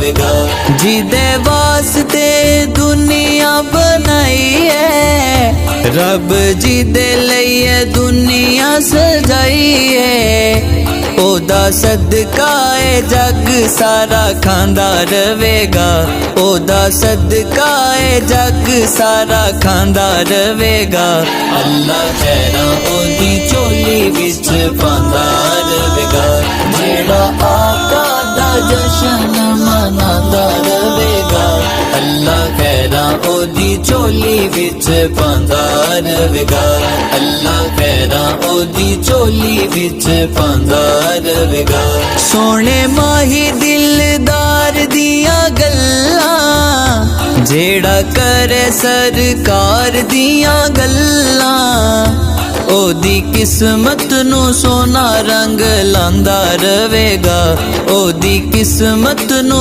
रवेगा। जिदे वास्ते दुनिया बनाई है रब जिदे लइए दुनिया सजाई है। ओदा सदका है जग सारा खांदा रवेगा। ओदा सदका है जग सारा खांदा रवेगा। अल्लाह खैरा ओदी चोली विच पांदा रवेगा। जेड़ा आका दा जश्न मनांदा रवेगा। अल्लाह खैरा ओदी चोली विच पांदा रवेगा। अल्लाह खैरा ओदी चोली विच पांदा रवेगा। सोने माही दिलदार दिया गल्लां जेड़ा करे सरकार दिया गल्लां। ओदी किस्मत नू सोना रंग लांदा रवेगा। ओदी किस्मत नू